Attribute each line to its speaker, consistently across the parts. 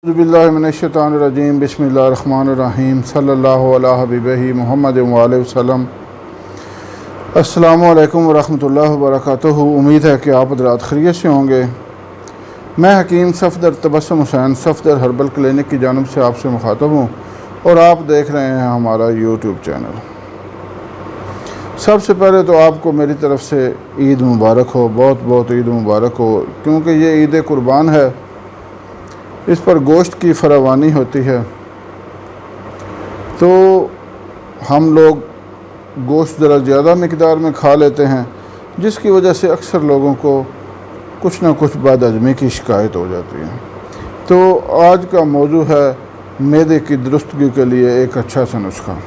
Speaker 1: اعوذ باللہ من الشیطان الرجیم بسم اللہ الرحمن الرحیم صلی اللہ علیہ حبیبہ محمد وآلہ وسلم۔ السلام علیکم ورحمۃ اللہ وبرکاتہ۔ امید ہے کہ آپ حضرات خیریت سے ہوں گے۔ میں حکیم صفدر تبسم حسین صفدر ہربل کلینک کی جانب سے آپ سے مخاطب ہوں اور آپ دیکھ رہے ہیں ہمارا یوٹیوب چینل۔ سب سے پہلے تو آپ کو میری طرف سے عید مبارک ہو، بہت بہت عید مبارک ہو، کیونکہ یہ عید قربان ہے، اس پر گوشت کی فراوانی ہوتی ہے، تو ہم لوگ گوشت ذرا زیادہ مقدار میں کھا لیتے ہیں، جس کی وجہ سے اکثر لوگوں کو کچھ نہ کچھ بد ہضمی کی شکایت ہو جاتی ہے۔ تو آج کا موضوع ہے معدے کی درستگی کے لیے ایک اچھا سا نسخہ۔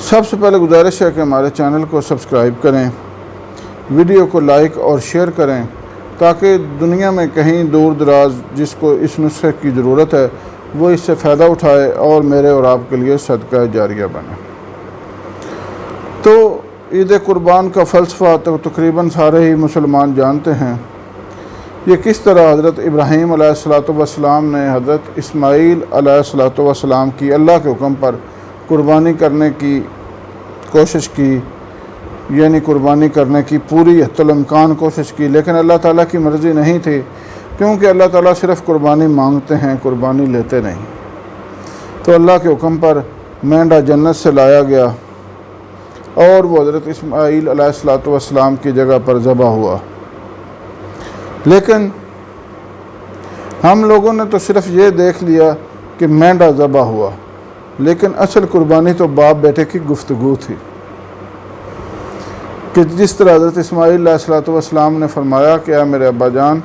Speaker 1: سب سے پہلے گزارش ہے کہ ہمارے چینل کو سبسکرائب کریں، ویڈیو کو لائک اور شیئر کریں، تاکہ دنیا میں کہیں دور دراز جس کو اس نسخے کی ضرورت ہے وہ اس سے فائدہ اٹھائے اور میرے اور آپ کے لیے صدقہ جاریہ بنے۔ تو عید قربان کا فلسفہ تو تقریباً سارے ہی مسلمان جانتے ہیں۔ یہ کس طرح حضرت ابراہیم علیہ السلام نے حضرت اسماعیل علیہ السلام کی اللہ کے حکم پر قربانی کرنے کی کوشش کی، یعنی قربانی کرنے کی پوری حتی الامکان کوشش کی، لیکن اللہ تعالیٰ کی مرضی نہیں تھی، کیونکہ اللہ تعالیٰ صرف قربانی مانگتے ہیں، قربانی لیتے نہیں۔ تو اللہ کے حکم پر مینڈا جنت سے لایا گیا اور وہ حضرت اسماعیل علیہ السلام کی جگہ پر ذبح ہوا۔ لیکن ہم لوگوں نے تو صرف یہ دیکھ لیا کہ مینڈا ذبح ہوا، لیکن اصل قربانی تو باپ بیٹے کی گفتگو تھی، کہ جس طرح حضرت اسماعیل علیہ السلام نے فرمایا کہ اے میرے ابا جان،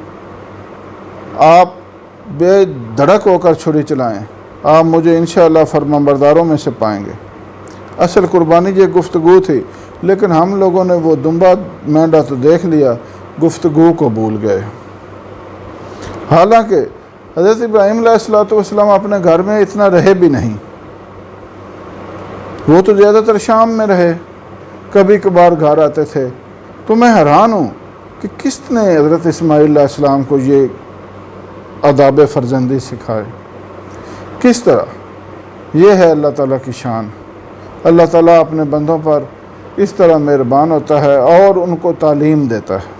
Speaker 1: آپ بے دھڑک ہو کر چھری چلائیں، آپ مجھے انشاءاللہ فرمانبرداروں میں سے پائیں گے۔ اصل قربانی یہ گفتگو تھی، لیکن ہم لوگوں نے وہ دمبا مینڈا تو دیکھ لیا، گفتگو کو بھول گئے۔ حالانکہ حضرت ابراہیم علیہ السلام اپنے گھر میں اتنا رہے بھی نہیں، وہ تو زیادہ تر شام میں رہے، کبھی کبھار گھر آتے تھے۔ تو میں حیران ہوں کہ کس نے حضرت اسماعیل علیہ السلام کو یہ آداب فرزندی سکھائے، کس طرح؟ یہ ہے اللہ تعالیٰ کی شان۔ اللہ تعالیٰ اپنے بندوں پر اس طرح مہربان ہوتا ہے اور ان کو تعلیم دیتا ہے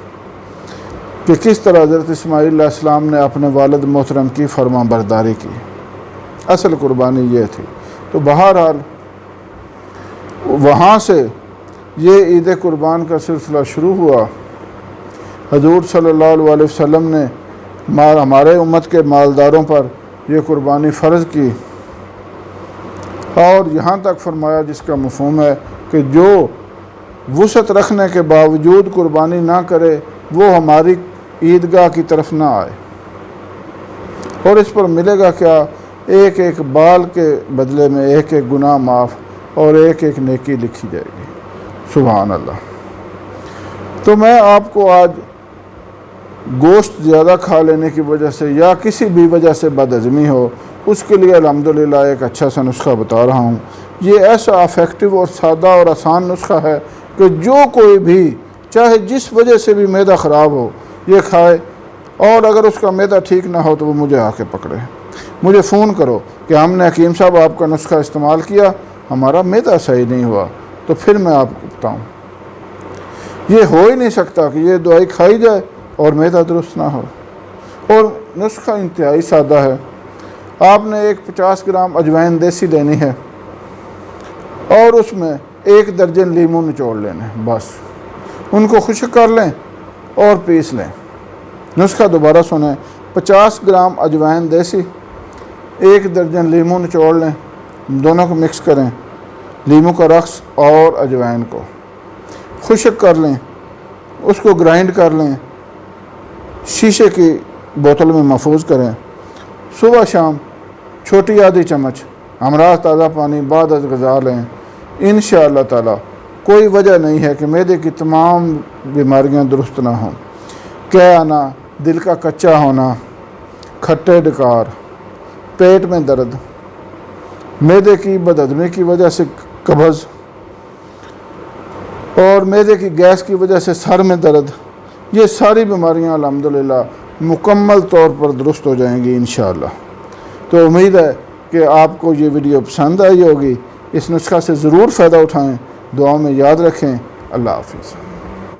Speaker 1: کہ کس طرح حضرت اسماعیل علیہ السلام نے اپنے والد محترم کی فرما برداری کی۔ اصل قربانی یہ تھی۔ تو بہرحال وہاں سے یہ عید قربان کا سلسلہ شروع ہوا۔ حضور صلی اللہ علیہ وسلم نے ہمارے امت کے مالداروں پر یہ قربانی فرض کی، اور یہاں تک فرمایا جس کا مفہوم ہے کہ جو وسعت رکھنے کے باوجود قربانی نہ کرے وہ ہماری عیدگاہ کی طرف نہ آئے، اور اس پر ملے گا کیا؟ ایک ایک بال کے بدلے میں ایک ایک گناہ معاف اور ایک ایک نیکی لکھی جائے گی۔ سبحان اللہ۔ تو میں آپ کو آج گوشت زیادہ کھا لینے کی وجہ سے یا کسی بھی وجہ سے بد ہضمی ہو، اس کے لیے الحمدللہ ایک اچھا سا نسخہ بتا رہا ہوں۔ یہ ایسا افیکٹو اور سادہ اور آسان نسخہ ہے کہ جو کوئی بھی چاہے جس وجہ سے بھی معدہ خراب ہو یہ کھائے، اور اگر اس کا معدہ ٹھیک نہ ہو تو وہ مجھے آ کے پکڑے، مجھے فون کرو کہ ہم نے حکیم صاحب آپ کا نسخہ استعمال کیا، ہمارا معدہ صحیح نہیں ہوا، تو پھر میں آپ کو بتاؤں۔ یہ ہو ہی نہیں سکتا کہ یہ دوائی کھائی جائے اور معدہ درست نہ ہو۔ اور نسخہ انتہائی سادہ ہے۔ آپ نے ایک 50 گرام اجوائن دیسی لینی ہے اور اس میں 1 درجن لیموں نچوڑ لینے، بس ان کو خشک کر لیں اور پیس لیں۔ نسخہ دوبارہ سنیں، 50 گرام اجوائن دیسی، 1 درجن لیموں نچوڑ لیں، دونوں کو مکس کریں، لیموں کا رس اور اجوائن کو خشک کر لیں، اس کو گرائنڈ کر لیں، شیشے کی بوتل میں محفوظ کریں۔ صبح شام چھوٹی آدھی چمچ ہمراہ تازہ پانی بعد از غذا لیں۔ انشاءاللہ تعالی کوئی وجہ نہیں ہے کہ معدے کی تمام بیماریاں درست نہ ہوں۔ قے آنا، دل کا کچا ہونا، کھٹے ڈکار، پیٹ میں درد، معدے کی بد ہضمی کی وجہ سے قبض، اور معدے کی گیس کی وجہ سے سر میں درد، یہ ساری بیماریاں الحمدللہ مکمل طور پر درست ہو جائیں گی انشاءاللہ۔ تو امید ہے کہ آپ کو یہ ویڈیو پسند آئی ہوگی، اس نسخہ سے ضرور فائدہ اٹھائیں، دعاؤں میں یاد رکھیں۔ اللہ حافظ۔